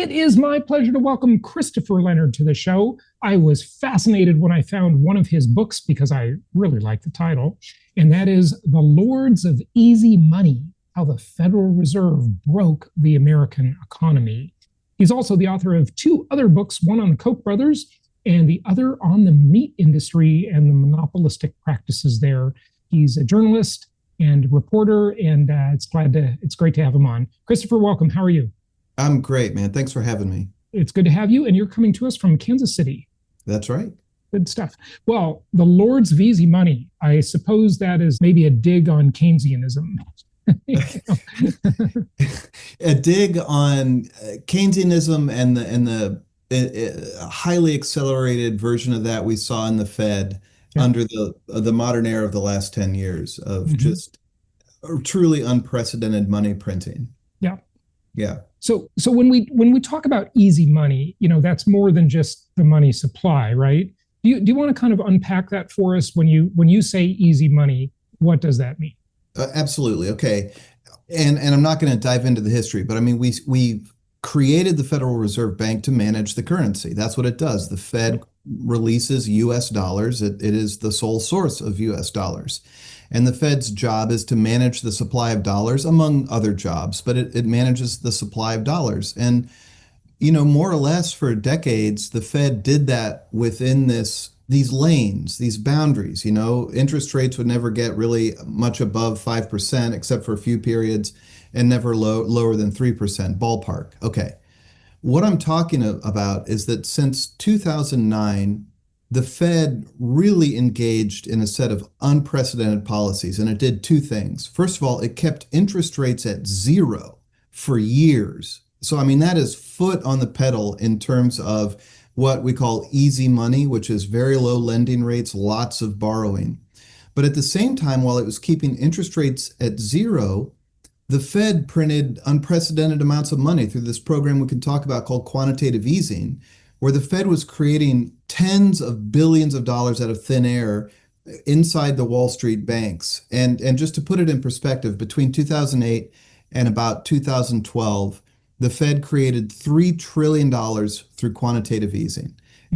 It is my pleasure to welcome Christopher Leonard to the show. I was fascinated when I found one of his books because I really like the title, and that is The Lords of Easy Money: How the Federal Reserve Broke the American Economy. He's also the author of two other books, one on the Koch brothers and the other on the meat industry and the monopolistic practices there. He's a journalist and reporter, and it's great to have him on. Christopher, welcome. How are you? I'm great, man. Thanks for having me. It's good to have you, and you're coming to us from Kansas City. That's right. Good stuff. Well, the Lords of Easy Money, I suppose that is maybe a dig on Keynesianism. A dig on Keynesianism and the highly accelerated version of that we saw in the Fed under the modern era of the last 10 years of just truly unprecedented money printing. Yeah. Yeah. So when we talk about easy money, that's more than just the money supply, right? Do you want to kind of unpack that for us? When you say easy money, what does that mean? Absolutely. Okay. And I'm not going to dive into the history, but I mean, we created the Federal Reserve Bank to manage the currency. That's what it does. The Fed releases US dollars. It is the sole source of US dollars. And the Fed's job is to manage the supply of dollars, among other jobs, but it manages the supply of dollars. And, more or less for decades, the Fed did that within these lanes, these boundaries. Interest rates would never get really much above 5%, except for a few periods, and never lower than 3%, ballpark. Okay. What I'm talking about is that since 2009, the Fed really engaged in a set of unprecedented policies, and it did two things. First of all, it kept interest rates at zero for years. So, I mean, that is foot on the pedal in terms of what we call easy money, which is very low lending rates, lots of borrowing. But at the same time, while it was keeping interest rates at zero, the Fed printed unprecedented amounts of money through this program we can talk about called quantitative easing, where the Fed was creating tens of billions of dollars out of thin air inside the Wall Street banks. And just to put it in perspective, between 2008 and about 2012, the Fed created $3 trillion through quantitative easing.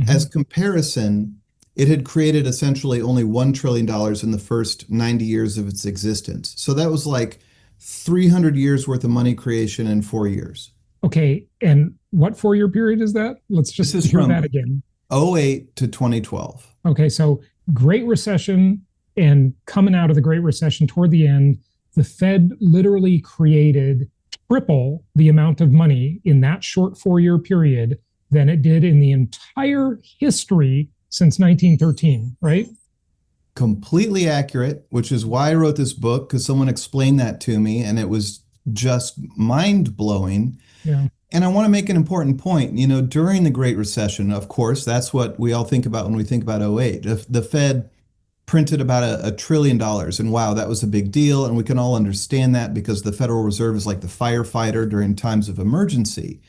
As comparison, it had created essentially only $1 trillion in the first 90 years of its existence. So that was like 300 years worth of money creation in 4 years. Okay, and what 4-year period is that? Let's just This is hear from that again. '08 to 2012. Okay, so Great Recession, and coming out of the Great Recession toward the end, the Fed literally created triple the amount of money in that short 4-year period than it did in the entire history since 1913, right? Completely accurate, which is why I wrote this book, because someone explained that to me and it was just mind blowing. Yeah. And I want to make an important point. During the Great Recession, of course, that's what we all think about when we think about '08. The Fed printed about $1 trillion. And wow, that was a big deal. And we can all understand that because the Federal Reserve is like the firefighter during times of emergency.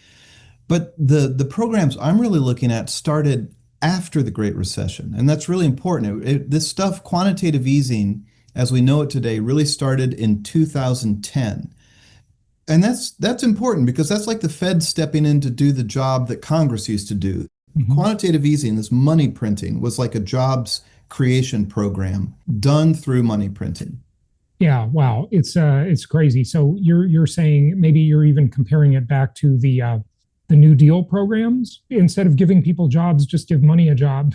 But the programs I'm really looking at started after the Great Recession. And that's really important. This stuff, quantitative easing, as we know it today, really started in 2010. And that's important because that's like the Fed stepping in to do the job that Congress used to do. Quantitative easing, this money printing, was like a jobs creation program done through money printing. Yeah, wow, it's crazy. So you're saying maybe you're even comparing it back to the New Deal programs. Instead of giving people jobs, just give money a job.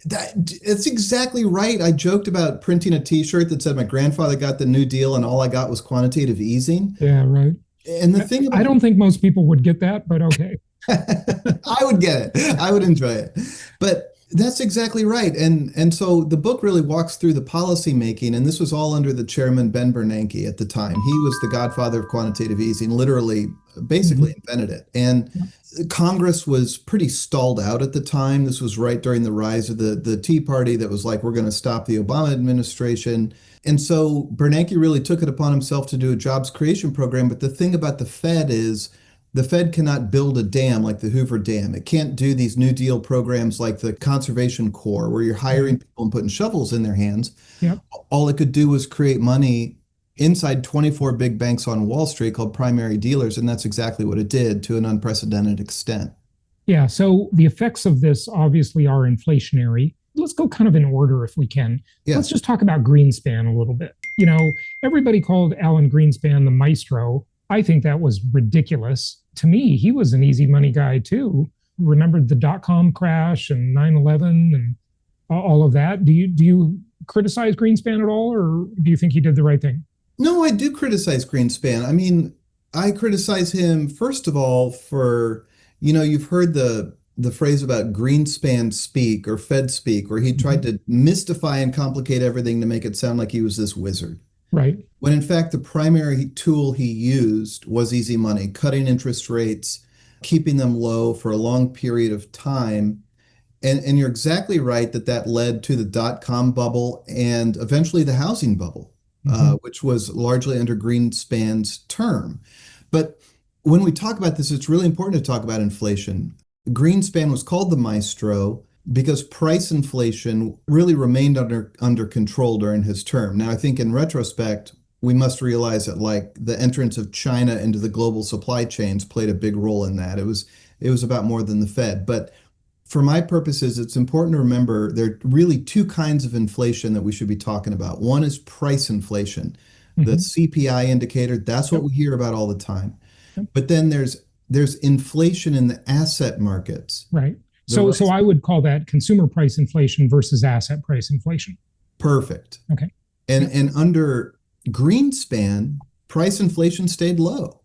It's exactly right. I joked about printing a T-shirt that said my grandfather got the New Deal and all I got was quantitative easing. Yeah, right. And the thing I about don't think most people would get that, but okay. I would get it. I would enjoy it. But that's exactly right. And so the book really walks through the policy making, and this was all under the chairman Ben Bernanke at the time. He was the godfather of quantitative easing, literally basically invented it. And Congress was pretty stalled out at the time. This was right during the rise of the Tea Party that was like, we're going to stop the Obama administration. And so Bernanke really took it upon himself to do a jobs creation program. But the thing about the Fed is the Fed cannot build a dam like the Hoover Dam. It can't do these New Deal programs like the Conservation Corps, where you're hiring people and putting shovels in their hands. Yep. All it could do was create money inside 24 big banks on Wall Street called primary dealers, and that's exactly what it did to an unprecedented extent. Yeah, so the effects of this obviously are inflationary. Let's go kind of in order if we can. Yeah. Let's just talk about Greenspan a little bit. Everybody called Alan Greenspan the maestro. I think that was ridiculous. To me, he was an easy money guy too. Remembered the dot-com crash and 9/11 and all of that. Do you criticize Greenspan at all, or do you think he did the right thing? No, I do criticize Greenspan. I mean, I criticize him first of all for, you've heard the phrase about Greenspan speak or Fed speak, where he tried Mhm. to mystify and complicate everything to make it sound like he was this wizard. Right. When in fact, the primary tool he used was easy money, cutting interest rates, keeping them low for a long period of time. And you're exactly right that that led to the dot-com bubble and eventually the housing bubble, Mhm. which was largely under Greenspan's term. But when we talk about this, it's really important to talk about inflation. Greenspan was called the maestro because price inflation really remained under control during his term. Now, I think in retrospect, we must realize that like the entrance of China into the global supply chains played a big role in that. It was about more than the Fed. But for my purposes, it's important to remember there are really two kinds of inflation that we should be talking about. One is price inflation, the Mhm. CPI indicator. That's what Yep. we hear about all the time. Yep. But then there's inflation in the asset markets. Right. The So rise, I would call that consumer price inflation versus asset price inflation. perfect. Okay. And Yep. and under Greenspan, price inflation stayed low,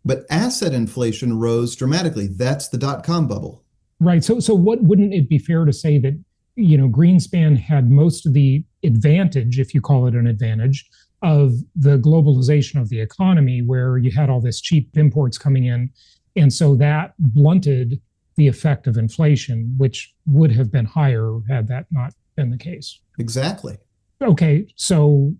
but asset inflation rose dramatically. That's the dot-com bubble. Right. So what wouldn't it be fair to say that Greenspan had most of the advantage, if you call it an advantage, of the globalization of the economy, where you had all this cheap imports coming in, and so that blunted the effect of inflation, which would have been higher had that not been the case. Exactly. Okay, so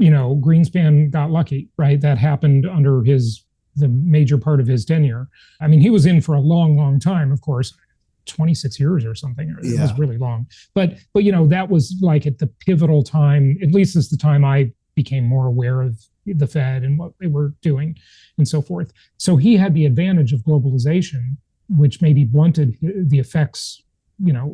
Greenspan got lucky, right? That happened under the major part of his tenure. I mean, he was in for a long, long time, of course, 26 years or something. It was Yeah. really long. But that was like at the pivotal time, at least as the time I became more aware of the Fed and what they were doing and so forth. So he had the advantage of globalization, which maybe blunted the effects,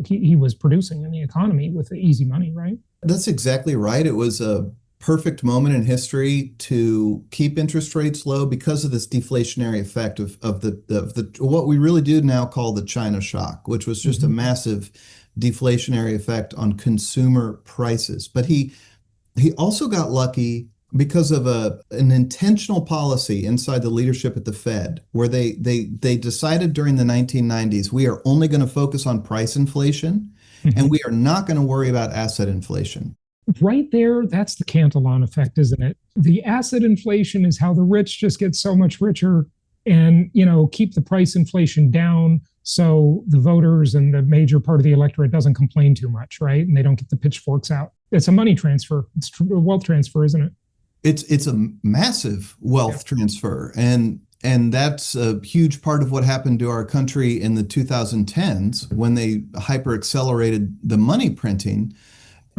he was producing in the economy with the easy money, right? That's exactly right. It was a perfect moment in history to keep interest rates low because of this deflationary effect of the what we really do now call the China shock, which was just a Mm-hmm. massive deflationary effect on consumer prices. But he also got lucky because of an intentional policy inside the leadership at the Fed, where they decided during the 1990s, we are only going to focus on price inflation and Mm-hmm. we are not going to worry about asset inflation. Right there, that's the Cantillon effect, isn't it? The asset inflation is how the rich just get so much richer and, keep the price inflation down so the voters and the major part of the electorate doesn't complain too much, right? And they don't get the pitchforks out. It's a money transfer. It's a wealth transfer, isn't it? It's a massive Yeah. wealth transfer, and that's a huge part of what happened to our country in the 2010s when they hyper accelerated the money printing.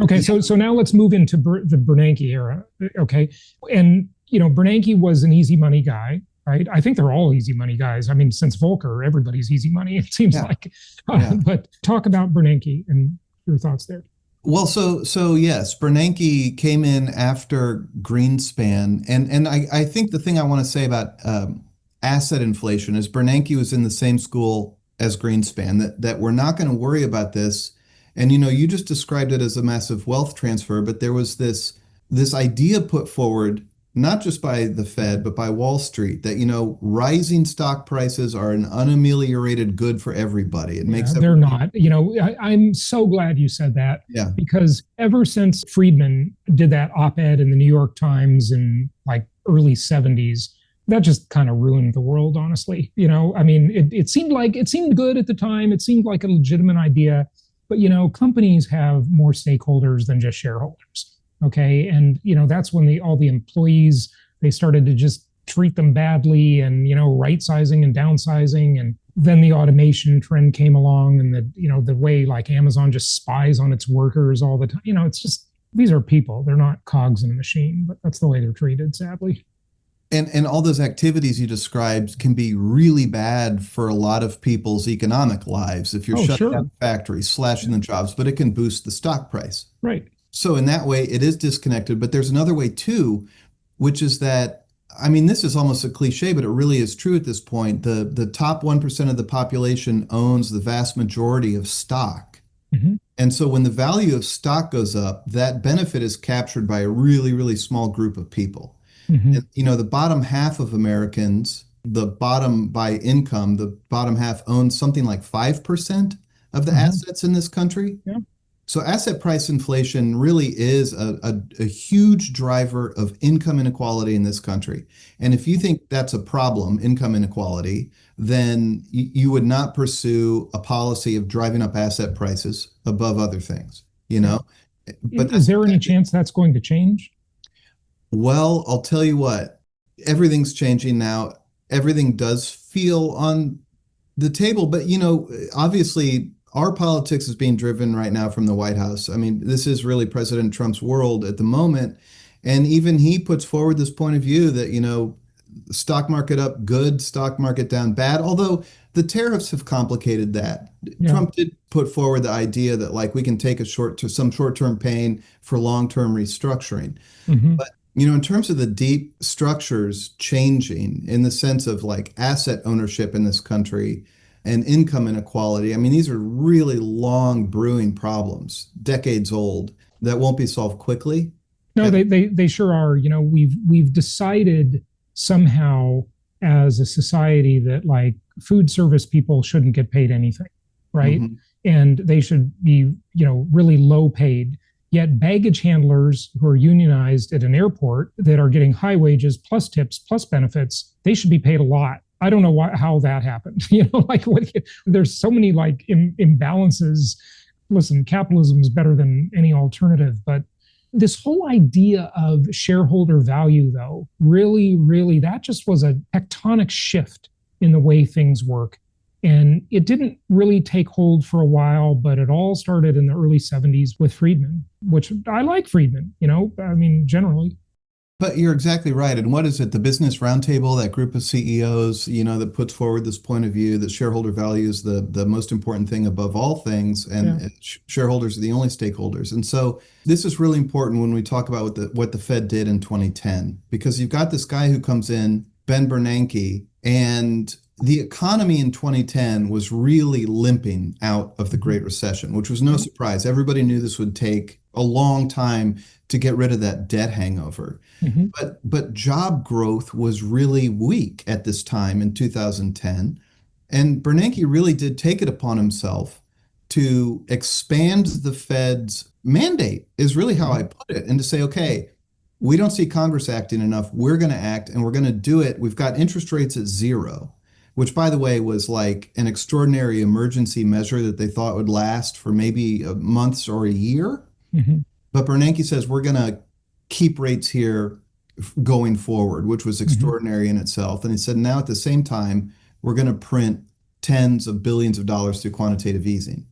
Okay, Yeah, so now let's move into the Bernanke era. Okay, and Bernanke was an easy money guy, right? I think they're all easy money guys. I mean, since Volcker, everybody's easy money. It seems yeah, like. yeah. But talk about Bernanke and your thoughts there. Well, so yes, Bernanke came in after Greenspan, and I think the thing I want to say about asset inflation is Bernanke was in the same school as Greenspan, that we're not going to worry about this. And you just described it as a massive wealth transfer, but there was this idea put forward not just by the Fed but by Wall Street that rising stock prices are an unameliorated good for everybody. It Yeah, makes they're everybody, not. I'm so glad you said that yeah. because ever since Friedman did that op-ed in the New York Times in like early 70s, that just kind of ruined the world, honestly. I mean, it seemed good at the time. It seemed like a legitimate idea, but companies have more stakeholders than just shareholders. Okay, and that's when all the employees, they started to just treat them badly, and right sizing and downsizing, and then the automation trend came along, and the way like Amazon just spies on its workers all the time. It's just These are people. They're not cogs in a machine, but that's the way they're treated, sadly. And all those activities you described can be really bad for a lot of people's economic lives if you're Oh, shutting down sure. factories, slashing the jobs, but it can boost the stock price. Right. So in that way, it is disconnected. But there's another way too, which is that, I mean, this is almost a cliche, but it really is true at this point. The top 1% of the population owns the vast majority of stock. Hmm. And so when the value of stock goes up, that benefit is captured by a really, really small group of people. Hmm. And, the bottom half of Americans, the bottom by income, the bottom half owns something like 5% of the Hmm. assets in this country. Yeah. So asset price inflation really is a huge driver of income inequality in this country. And if you think that's a problem, income inequality, then you would not pursue a policy of driving up asset prices above other things, you Yeah. know? But Is that's there any chance that's going to change? Well, I'll tell you what, everything's changing now. Everything does feel on the table, but obviously our politics is being driven right now from the White House. I mean, this is really President Trump's world at the moment. And even he puts forward this point of view that, stock market up, good, stock market down, bad. Although the tariffs have complicated that. Yeah. Trump did put forward the idea that like we can take some short-term pain for long-term restructuring. Hmm. But in terms of the deep structures changing in the sense of like asset ownership in this country and income inequality, I mean, these are really long brewing problems, decades old, that won't be solved quickly. No, At, they sure are. We've decided somehow as a society that like food service people shouldn't get paid anything, right? Mhm. And they should be, really low paid. Yet baggage handlers who are unionized at an airport that are getting high wages plus tips plus benefits, they should be paid a lot. I don't know how that happened. Like there's so many like imbalances. Listen, capitalism is better than any alternative, but this whole idea of shareholder value, though, really, that just was a tectonic shift in the way things work. And it didn't really take hold for a while, but it all started in the early 70s with Friedman, which I like Friedman, I mean, generally. But you're exactly right. And what is it? The Business Roundtable, that group of CEOs, that puts forward this point of view that shareholder value is the most important thing above all things, Yeah. and shareholders are the only stakeholders. And so this is really important when we talk about what the Fed did in 2010, because you've got this guy who comes in, Ben Bernanke, and the economy in 2010 was really limping out of the Great Recession, which was no surprise. Everybody knew this would take a long time to get rid of that debt hangover. Mm-hmm. But job growth was really weak at this time in 2010. And Bernanke really did take it upon himself to expand the Fed's mandate, is really how I put it, and to say, okay, we don't see Congress acting enough. We're going to act and we're going to do it. We've got interest rates at zero, which, by the way, was like an extraordinary emergency measure that they thought would last for maybe months or a year. Mm-hmm. But Bernanke says we're going to keep rates here going forward, which was Mm-hmm. extraordinary in itself. And he said now at the same time, we're going to print tens of billions of dollars through quantitative easing.